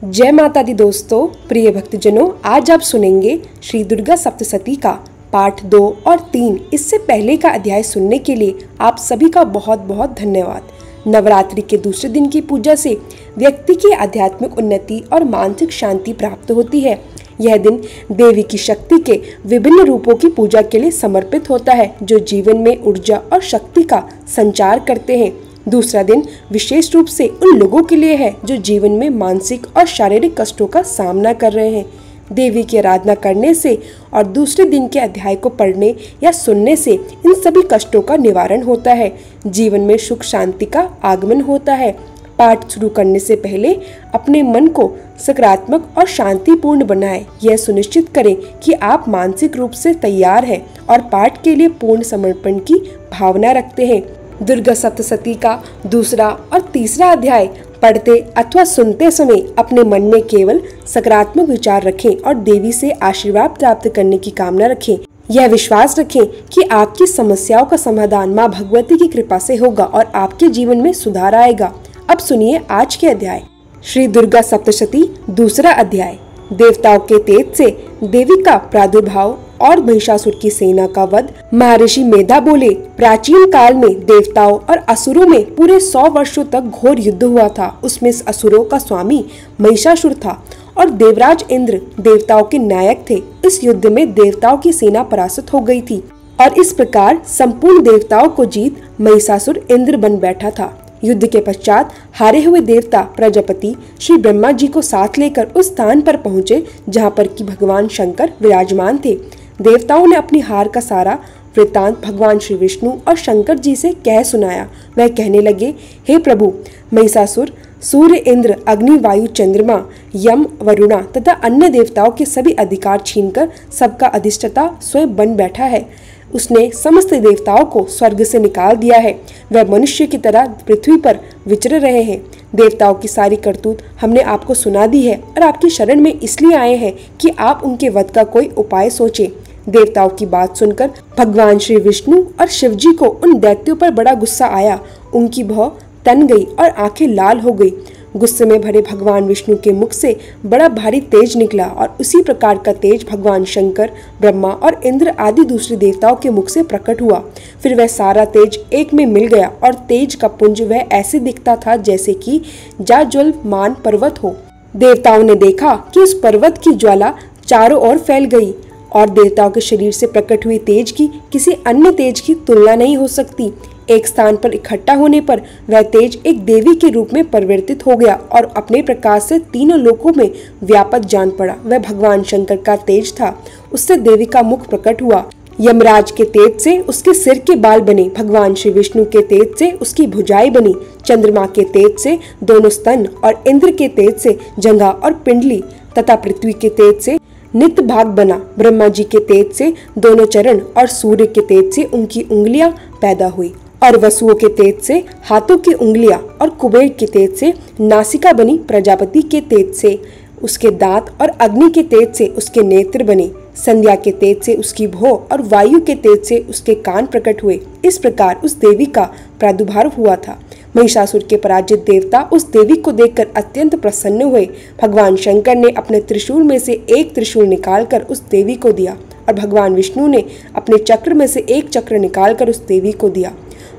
जय माता दी दोस्तों, प्रिय भक्तजनों, आज आप सुनेंगे श्री दुर्गा सप्तशती का पाठ 2 और 3। इससे पहले का अध्याय सुनने के लिए आप सभी का बहुत बहुत धन्यवाद। नवरात्रि के दूसरे दिन की पूजा से व्यक्ति की आध्यात्मिक उन्नति और मानसिक शांति प्राप्त होती है। यह दिन देवी की शक्ति के विभिन्न रूपों की पूजा के लिए समर्पित होता है, जो जीवन में ऊर्जा और शक्ति का संचार करते हैं। दूसरा दिन विशेष रूप से उन लोगों के लिए है जो जीवन में मानसिक और शारीरिक कष्टों का सामना कर रहे हैं। देवी की आराधना करने से और दूसरे दिन के अध्याय को पढ़ने या सुनने से इन सभी कष्टों का निवारण होता है। जीवन में सुख शांति का आगमन होता है। पाठ शुरू करने से पहले अपने मन को सकारात्मक और शांतिपूर्ण बनाएं। यह सुनिश्चित करें कि आप मानसिक रूप से तैयार हैं और पाठ के लिए पूर्ण समर्पण की भावना रखते हैं। दुर्गा सप्तशती का दूसरा और तीसरा अध्याय पढ़ते अथवा सुनते समय अपने मन में केवल सकारात्मक विचार रखें और देवी से आशीर्वाद प्राप्त करने की कामना रखें। यह विश्वास रखें कि आपकी समस्याओं का समाधान माँ भगवती की कृपा से होगा और आपके जीवन में सुधार आएगा। अब सुनिए आज के अध्याय। श्री दुर्गा सप्तशती दूसरा अध्याय। देवताओं के तेज से देवी का प्रादुर्भाव और महिषासुर की सेना का वध। महर्षि मेधा बोले, प्राचीन काल में देवताओं और असुरों में पूरे 100 वर्षों तक घोर युद्ध हुआ था। उसमें असुरों का स्वामी महिषासुर था और देवराज इंद्र देवताओं के नायक थे। इस युद्ध में देवताओं की सेना परास्त हो गई थी और इस प्रकार संपूर्ण देवताओं को जीत महिषासुर इंद्र बन बैठा था। युद्ध के पश्चात हारे हुए देवता प्रजापति श्री ब्रह्मा जी को साथ लेकर उस स्थान पर पहुंचे जहां पर कि भगवान शंकर विराजमान थे। देवताओं ने अपनी हार का सारा वृत्तांत भगवान श्री विष्णु और शंकर जी से कह सुनाया। वह कहने लगे, हे प्रभु, महिषासुर सूर्य, इंद्र, अग्नि, वायु, चंद्रमा, यम, वरुणा तथा अन्य देवताओं के सभी अधिकार छीनकर सबका अधिष्ठाता स्वयं बन बैठा है। उसने समस्त देवताओं को स्वर्ग से निकाल दिया है। वह मनुष्य की तरह पृथ्वी पर विचर रहे हैं। देवताओं की सारी करतूत हमने आपको सुना दी है और आपकी शरण में इसलिए आए हैं कि आप उनके वध का कोई उपाय सोचें। देवताओं की बात सुनकर भगवान श्री विष्णु और शिव जी को उन दैत्यों पर बड़ा गुस्सा आया। उनकी भौं तन गई और आंखें लाल हो गई। गुस्से में भरे भगवान विष्णु के मुख से बड़ा भारी तेज निकला और उसी प्रकार का तेज भगवान शंकर, ब्रह्मा और इंद्र आदि दूसरे देवताओं के मुख से प्रकट हुआ। फिर वह सारा तेज एक में मिल गया और तेज का पुंज वह ऐसे दिखता था जैसे कि जाज्वल्यमान पर्वत हो। देवताओं ने देखा कि उस पर्वत की ज्वाला चारों ओर फैल गई और देवताओं के शरीर से प्रकट हुई तेज की किसी अन्य तेज की तुलना नहीं हो सकती। एक स्थान पर इकट्ठा होने पर वह तेज एक देवी के रूप में परिवर्तित हो गया और अपने प्रकाश से तीनों लोकों में व्यापक जान पड़ा। वह भगवान शंकर का तेज था। उससे देवी का मुख प्रकट हुआ। यमराज के तेज से उसके सिर के बाल बने। भगवान श्री विष्णु के तेज से उसकी भुजाएं बनी। चंद्रमा के तेज से दोनों स्तन और इंद्र के तेज से जंघा और पिंडली तथा पृथ्वी के तेज से नित्य भाग बना। ब्रह्मा जी के तेज से दोनों चरण और सूर्य के तेज से उनकी उंगलियां पैदा हुई और वसुओं के तेज से हाथों की उंगलियां और कुबेर के तेज से नासिका बनी। प्रजापति के तेज से उसके दांत और अग्नि के तेज से उसके नेत्र बने। संध्या के तेज से उसकी भौं और वायु के तेज से उसके कान प्रकट हुए। इस प्रकार उस देवी का प्रादुर्भाव हुआ था। महिषासुर के पराजित देवता उस देवी को देखकर अत्यंत प्रसन्न हुए। भगवान शंकर ने अपने त्रिशूल में से एक त्रिशूल निकालकर उस देवी को दिया और भगवान विष्णु ने अपने चक्र में से एक चक्र निकालकर उस देवी को दिया।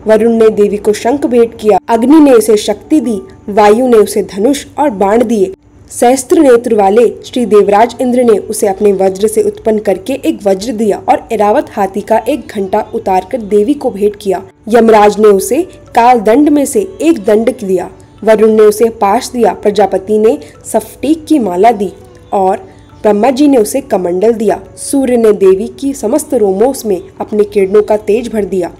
वरुण ने देवी को शंख भेंट किया। अग्नि ने उसे शक्ति दी। वायु ने उसे धनुष और बाण दिए। सहस्त्र नेत्र वाले श्री देवराज इंद्र ने उसे अपने वज्र से उत्पन्न करके एक वज्र दिया और ऐरावत हाथी का एक घंटा उतारकर देवी को भेंट किया। यमराज ने उसे काल दंड में से एक दंड दिया। वरुण ने उसे पाश दिया। प्रजापति ने स्फटिक की माला दी और ब्रह्मा जी ने उसे कमंडल दिया। सूर्य ने देवी की समस्त रोमों में अपने किरणों का तेज भर दिया।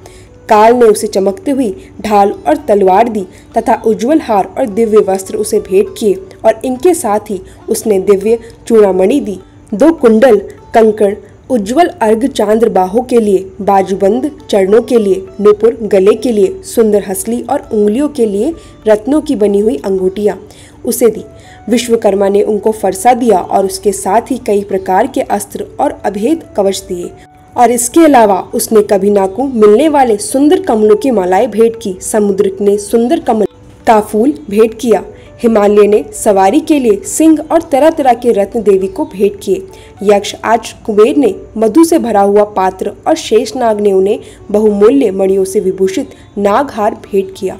काल ने उसे चमकती हुई ढाल और तलवार दी तथा उज्जवल हार और दिव्य वस्त्र उसे भेंट किए और इनके साथ ही उसने दिव्य चूड़ामणि दी। 2 कुंडल, कंकड़, उज्जवल अर्घ चांद्र बाहों के लिए, बाजूबंद चरणों के लिए, नूपुर गले के लिए, सुंदर हसली और उंगलियों के लिए रत्नों की बनी हुई अंगूठियां उसे दी। विश्वकर्मा ने उनको फरसा दिया और उसके साथ ही कई प्रकार के अस्त्र और अभेद कवच दिए और इसके अलावा उसने कभी ना को मिलने वाले सुंदर कमलों की मालाएं भेंट की। समुद्र ने सुंदर कमल का फूल भेंट किया। हिमालय ने सवारी के लिए सिंह और तरह तरह के रत्न देवी को भेंट किए। यक्ष आज कुबेर ने मधु से भरा हुआ पात्र और शेषनाग ने उन्हें बहुमूल्य मणियों से विभूषित नागहार भेंट किया।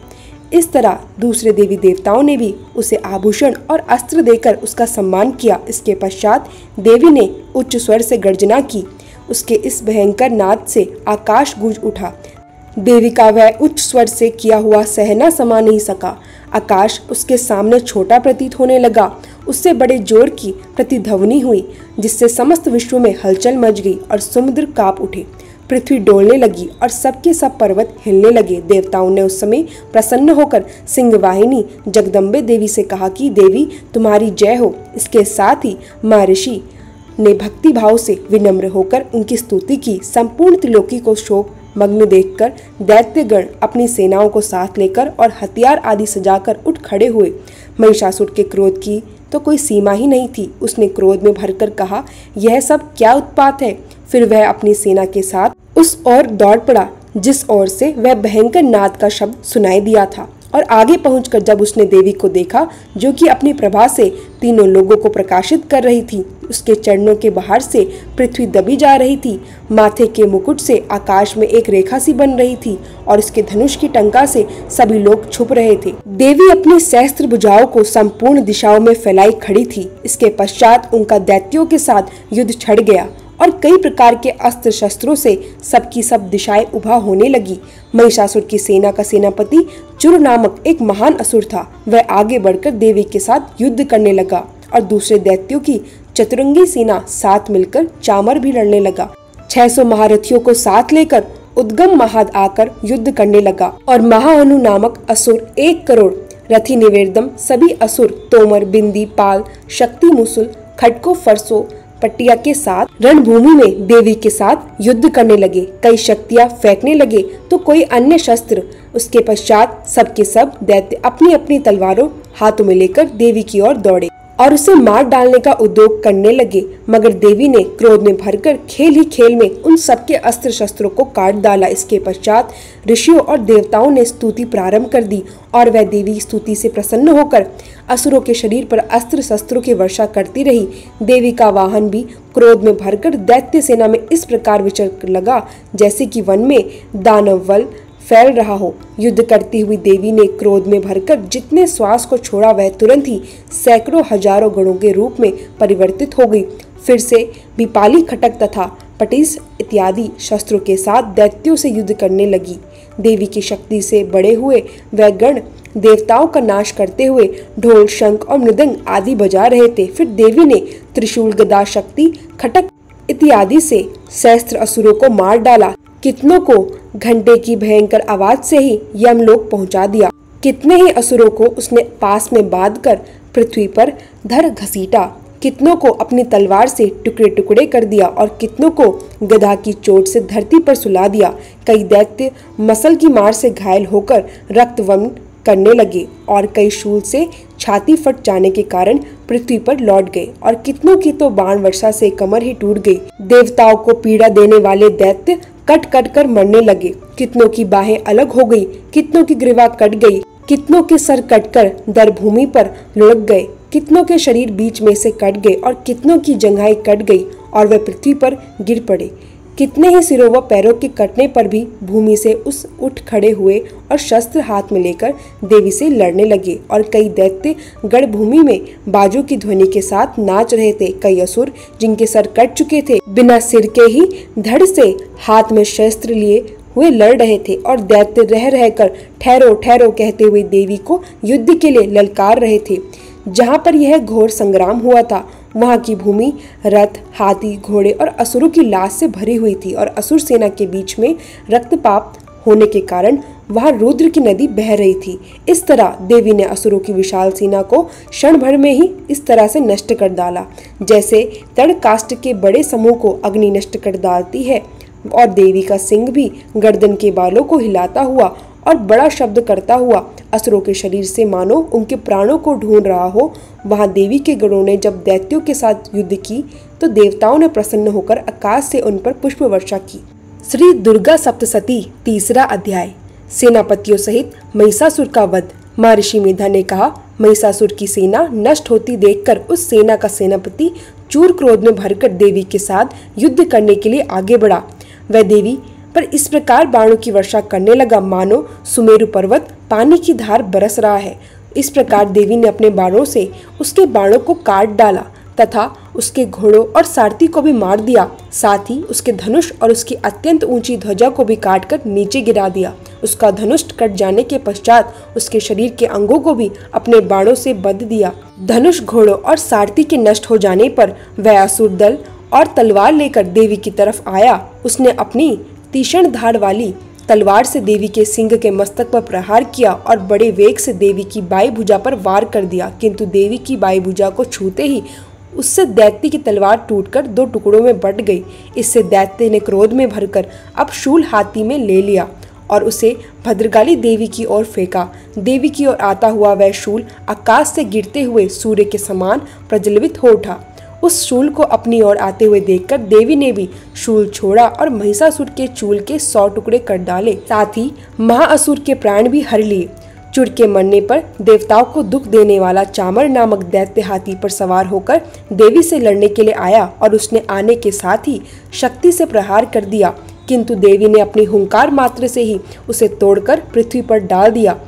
इस तरह दूसरे देवी देवताओं ने भी उसे आभूषण और अस्त्र देकर उसका सम्मान किया। इसके पश्चात देवी ने उच्च स्वर से गर्जना की। उसके इस भयंकर नाद से आकाश गूंज उठा। देवी का वह उच्च स्वर से किया हुआ सहना समा नहीं सका। आकाश उसके सामने छोटा प्रतीत होने लगा। उससे बड़े जोर की प्रतिध्वनि हुई, जिससे समस्त विश्व में हलचल मच गई और समुद्र कांप उठे। पृथ्वी डोलने लगी और सबके सब पर्वत हिलने लगे। देवताओं ने उस समय प्रसन्न होकर सिंहवाहिनी जगदम्बे देवी से कहा कि देवी तुम्हारी जय हो। इसके साथ ही महर्षि ने भक्ति भाव से विनम्र होकर उनकी स्तुति की। संपूर्ण त्रिलोकी को शोक मग्न देखकर दैत्यगण अपनी सेनाओं को साथ लेकर और हथियार आदि सजाकर उठ खड़े हुए। महिषासुर के क्रोध की तो कोई सीमा ही नहीं थी। उसने क्रोध में भरकर कहा, यह सब क्या उत्पात है। फिर वह अपनी सेना के साथ उस ओर दौड़ पड़ा जिस ओर से वह भयंकर नाद का शब्द सुनाई दिया था, और आगे पहुंचकर जब उसने देवी को देखा जो कि अपनी प्रभा से तीनों लोगों को प्रकाशित कर रही थी, उसके चरणों के बाहर से पृथ्वी दबी जा रही थी। माथे के मुकुट से आकाश में एक रेखा सी बन रही थी और उसके धनुष की टंका से सभी लोग छुप रहे थे। देवी अपनी सहस्त्र भुजाओं को संपूर्ण दिशाओं में फैलाई खड़ी थी। इसके पश्चात उनका दैत्यों के साथ युद्ध छिड़ गया और कई प्रकार के अस्त्र शस्त्रों से सबकी सब दिशाएं उभा होने लगी। महिषासुर की सेना का सेनापति चुर नामक एक महान असुर था। वह आगे बढ़कर देवी के साथ युद्ध करने लगा और दूसरे दैत्यों की चतुरंगी सेना साथ मिलकर चामर भी लड़ने लगा। 600 महारथियों को साथ लेकर उद्गम महाद आकर युद्ध करने लगा और महाअनु नामक असुर 1 करोड़ रथी निवेदम सभी असुर तोमर बिंदी पाल शक्ति मुसुल खटको फरसो पट्टिया के साथ रणभूमि में देवी के साथ युद्ध करने लगे। कई शक्तियां फेंकने लगे तो कोई अन्य शस्त्र। उसके पश्चात सबके सब दैत्य अपनी अपनी तलवारों हाथों में लेकर देवी की ओर दौड़े और उसे मार डालने का उद्योग करने लगे। मगर देवी ने क्रोध में भरकर खेल ही खेल में उन सबके अस्त्र शस्त्रों को काट डाला। इसके पश्चात ऋषियों और देवताओं ने स्तुति प्रारंभ कर दी और वह देवी स्तुति से प्रसन्न होकर असुरों के शरीर पर अस्त्र शस्त्रों की वर्षा करती रही। देवी का वाहन भी क्रोध में भरकर दैत्य सेना में इस प्रकार विचर लगा जैसे कि वन में दानव बल फैल रहा हो। युद्ध करती हुई देवी ने क्रोध में भरकर जितने श्वास को छोड़ा वह तुरंत ही सैकड़ों हजारों गणों के रूप में परिवर्तित हो गई। फिर से विपाली खटक तथा पटिस इत्यादि शस्त्रों के साथ दैत्यों से युद्ध करने लगी। देवी की शक्ति से बड़े हुए वह गण देवताओं का नाश करते हुए ढोल शंख और मृदंग आदि बजा रहे थे। फिर देवी ने त्रिशूल गदा शक्ति खटक इत्यादि से सहस्त्र असुरों को मार डाला। कितनों को घंटे की भयंकर आवाज से ही यमलोक पहुंचा दिया। कितने ही असुरों को उसने पास में बांधकर पृथ्वी पर धर घसीटा। कितनों को अपनी तलवार से टुकड़े टुकड़े कर दिया और कितनों को गदा की चोट से धरती पर सुला दिया। कई दैत्य मसल की मार से घायल होकर रक्तवर्ण करने लगे और कई शूल से छाती फट जाने के कारण पृथ्वी पर लौट गए और कितनों की तो बाण वर्षा से कमर ही टूट गई। देवताओं को पीड़ा देने वाले दैत्य कट कट कर मरने लगे। कितनों की बाहें अलग हो गई, कितनों की ग्रीवा कट गई, कितनों के सर कटकर दर भूमि पर लुढ़क गए, कितनों के शरीर बीच में से कट गए और कितनों की जंघाएं कट गई और वे पृथ्वी पर गिर पड़े। कितने ही सिरों व पैरों के कटने पर भी भूमि से उठ खड़े हुए और शस्त्र हाथ में लेकर देवी से लड़ने लगे और कई दैत्य गढ़ भूमि में बाजों की ध्वनि के साथ नाच रहे थे। कई असुर जिनके सर कट चुके थे बिना सिर के ही धड़ से हाथ में शस्त्र लिए हुए लड़ रहे थे और दैत्य रह रहकर ठहरो ठहरो कहते हुए देवी को युद्ध के लिए ललकार रहे थे। जहाँ पर यह घोर संग्राम हुआ था वहाँ की भूमि रथ हाथी घोड़े और असुरों की लाश से भरी हुई थी और असुर सेना के बीच में रक्तपात होने के कारण वहाँ रुद्र की नदी बह रही थी। इस तरह देवी ने असुरों की विशाल सेना को क्षण भर में ही इस तरह से नष्ट कर डाला जैसे तड़काष्ट के बड़े समूह को अग्नि नष्ट कर डालती है। और देवी का सिंह भी गर्दन के बालों को हिलाता हुआ और बड़ा शब्द करता हुआ असुरों के शरीर से मानो उनके प्राणों को ढूंढ रहा हो। वहां देवी के गणों ने जब दैत्यों के साथ युद्ध की तो देवताओं ने प्रसन्न होकर आकाश से उन पर पुष्प वर्षा की। श्री दुर्गा सप्तशती तीसरा अध्याय। सेनापतियों सहित महिषासुर का वध। महर्षि मेधा ने कहा, महिषासुर की सेना नष्ट होती देखकर उस सेना का सेनापति चूर क्रोध में भरकर देवी के साथ युद्ध करने के लिए आगे बढ़ा। वह देवी पर इस प्रकार बाणों की वर्षा करने लगा मानो सुमेरु पर्वत पानी की धार बरस रहा है। इस प्रकार देवी ने अपने बाणों से उसके बाणों को काट डाला तथा उसके घोड़ों और सारथी को भी मार दिया। साथ ही उसके धनुष और उसकी अत्यंत ऊंची ध्वजा को भी काटकर नीचे गिरा दिया। उसका धनुष कट जाने के पश्चात उसके शरीर के अंगों को भी अपने बाणों से बंध दिया। धनुष, घोड़ों और सारथी के नष्ट हो जाने पर वह असुर दल और तलवार लेकर देवी की तरफ आया। उसने अपनी तीक्ष्ण धार वाली तलवार से देवी के सिंह के मस्तक पर प्रहार किया और बड़े वेग से देवी की बाई भुजा पर वार कर दिया, किंतु देवी की बाई भुजा को छूते ही उससे दैत्य की तलवार टूटकर 2 टुकड़ों में बट गई। इससे दैत्य ने क्रोध में भरकर अब शूल हाथी में ले लिया और उसे भद्रकाली देवी की ओर फेंका। देवी की ओर आता हुआ वह शूल आकाश से गिरते हुए सूर्य के समान प्रज्वलित हो उठा। उस शूल को अपनी ओर आते हुए देखकर देवी ने भी शूल छोड़ा और महिषासुर के चूल के 100 टुकड़े कर डाले। साथ ही महाअसुर के प्राण भी हर लिए। चूर के मरने पर देवताओं को दुख देने वाला चामर नामक दैत्य हाथी पर सवार होकर देवी से लड़ने के लिए आया और उसने आने के साथ ही शक्ति से प्रहार कर दिया, किंतु देवी ने अपनी हुंकार मात्र से ही उसे तोड़कर पृथ्वी पर डाल दिया।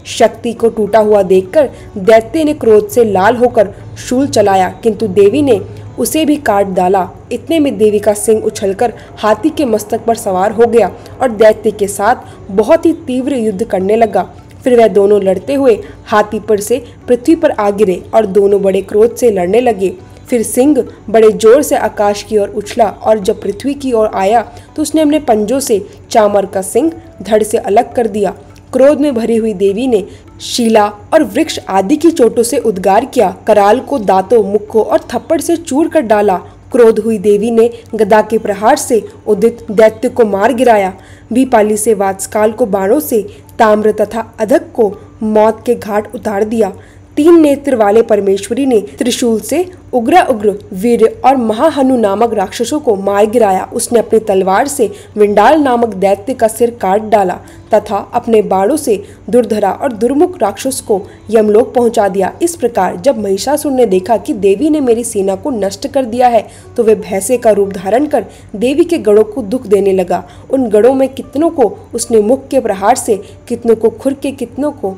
शक्ति को टूटा हुआ देखकर दैत्य ने क्रोध से लाल होकर शूल चलाया, किंतु देवी ने उसे भी काट डाला। इतने में देवी का सिंह उछलकर हाथी के मस्तक पर सवार हो गया और दैत्य के साथ बहुत ही तीव्र युद्ध करने लगा। फिर वह दोनों लड़ते हुए हाथी पर से पृथ्वी पर आ गिरे और दोनों बड़े क्रोध से लड़ने लगे। फिर सिंह बड़े जोर से आकाश की ओर उछला और जब पृथ्वी की ओर आया तो उसने अपने पंजों से चामर का सिंह धड़ से अलग कर दिया। क्रोध में भरी हुई देवी ने शीला और वृक्ष आदि की चोटों से उद्गार किया, कराल को दांतों, मुक्कों और थप्पड़ से चूर कर डाला। क्रोध हुई देवी ने गदा के प्रहार से उदित दैत्य को मार गिराया। बीपाली से वात्स्काल को बाणों से, ताम्र तथा अधक को मौत के घाट उतार दिया। 3 नेत्र वाले परमेश्वरी ने त्रिशूल से उग्र वीर और महाहनु नामक राक्षसों को मार गिराया। उसने अपनी तलवार से विंडाल नामक दैत्य का सिर काट डाला तथा अपने बाणों से दुर्धरा और दुर्मुख राक्षस को यमलोक पहुंचा दिया। इस प्रकार जब महिषासुर ने देखा कि देवी ने मेरी सेना को नष्ट कर दिया है तो वह भैंसे का रूप धारण कर देवी के गढ़ों को दुख देने लगा। उन गढ़ों में कितनों को उसने मुख के प्रहार से, कितनों को खुर के, कितनों को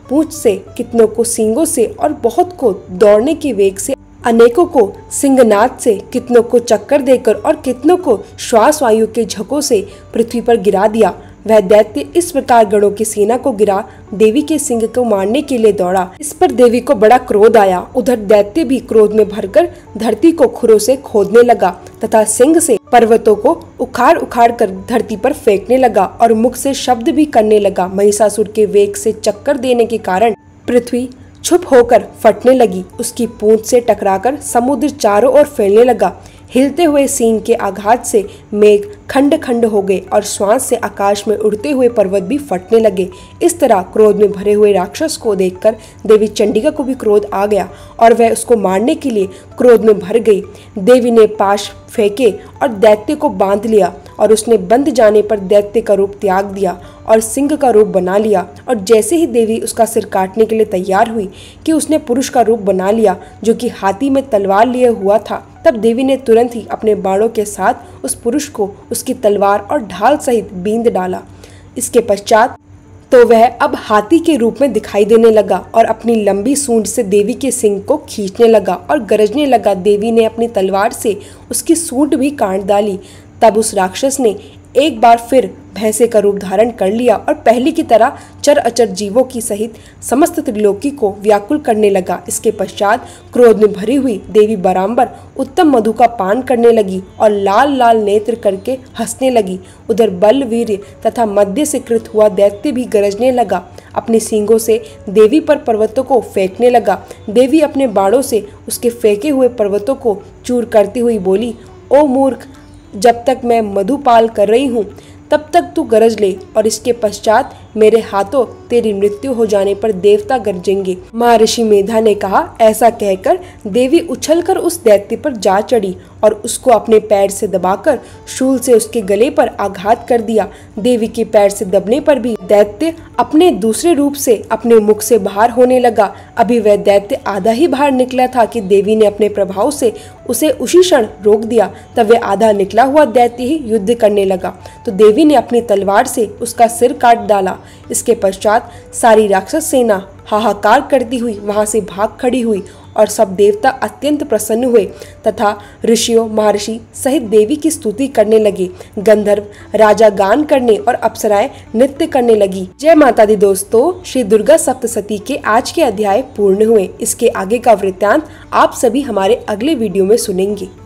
पूंछ से, कितनों को सींगों से और बहुत को दौड़ने के वेग से, अनेकों को सिंहनाद से, कितनों को चक्कर देकर और कितनों को श्वास वायु के झकों से पृथ्वी पर गिरा दिया। वह दैत्य इस प्रकार गढ़ों की सेना को गिरा देवी के सिंह को मारने के लिए दौड़ा। इस पर देवी को बड़ा क्रोध आया। उधर दैत्य भी क्रोध में भरकर धरती को खुरों से खोदने लगा तथा सिंह से पर्वतों को उखाड़ उखाड़ कर धरती पर फेंकने लगा और मुख से शब्द भी करने लगा। महिषासुर के वेग से चक्कर देने के कारण पृथ्वी छुप होकर फटने लगी। उसकी पूंछ से टकराकर समुद्र चारों ओर फैलने लगा। हिलते हुए सींग के आघात से मेघ खंड खंड हो गए और श्वास से आकाश में उड़ते हुए पर्वत भी फटने लगे। इस तरह क्रोध में भरे हुए राक्षस को देखकर देवी चंडिका को भी क्रोध आ गया और वह उसको मारने के लिए क्रोध में भर गई। देवी ने पाश फेंके और दैत्य को बांध लिया और उसने बंध जाने पर दैत्य का रूप त्याग दिया और सिंह का रूप बना लिया। और जैसे ही देवी उसका सिर काटने के लिए तैयार हुई कि उसने पुरुष का रूप बना लिया जो कि हाथी में तलवार लिए हुआ था, तब देवी ने तुरंत ही अपने बाणों के साथ उस पुरुष को उसकी तलवार और ढाल सहित बींध डाला। इसके पश्चात तो वह अब हाथी के रूप में दिखाई देने लगा और अपनी लंबी सूंड से देवी के सिंग को खींचने लगा और गरजने लगा। देवी ने अपनी तलवार से उसकी सूंड भी काट डाली। तब उस राक्षस ने एक बार फिर भैंसे का रूप धारण कर लिया और पहले की तरह चर अचर जीवों की सहित समस्त त्रिलोकी को व्याकुल करने लगा। इसके पश्चात क्रोध में भरी हुई देवी बारंबार उत्तम मधु का पान करने लगी और लाल लाल नेत्र करके हंसने लगी। उधर बल, वीर्य तथा मध्य से कृत हुआ दैत्य भी गरजने लगा। अपने सींगों से देवी पर पर्वतों को फेंकने लगा। देवी अपने बाणों से उसके फेंके हुए पर्वतों को चूर करती हुई बोली, ओ मूर्ख, जब तक मैं मधुपाल कर रही हूँ तब तक तू गरज ले। और इसके पश्चात मेरे हाथों तेरी मृत्यु हो जाने पर देवता गरजेंगे। महर्षि मेधा ने कहा। ऐसा कहकर देवी उछलकर उस दैत्य पर जा चढ़ी और उसको अपने पैर से दबाकर शूल से उसके गले पर आघात कर दिया। देवी के पैर से दबने पर भी दैत्य अपने दूसरे रूप से अपने मुख से बाहर होने लगा। अभी वह दैत्य आधा ही बाहर निकला था कि देवी ने अपने प्रभाव से उसे उसी क्षण रोक दिया। तब वह आधा निकला हुआ दैत्य ही युद्ध करने लगा तो देवी ने अपनी तलवार से उसका सिर काट डाला। इसके पश्चात सारी राक्षस सेना हाहाकार करती हुई वहां से भाग खड़ी हुई और सब देवता अत्यंत प्रसन्न हुए तथा ऋषियों महर्षि सहित देवी की स्तुति करने लगे। गंधर्व राजा गान करने और अप्सराएं नृत्य करने लगी। जय माता दी दोस्तों, श्री दुर्गा सप्तशती के आज के अध्याय पूर्ण हुए। इसके आगे का वृत्तांत आप सभी हमारे अगले वीडियो में सुनेंगे।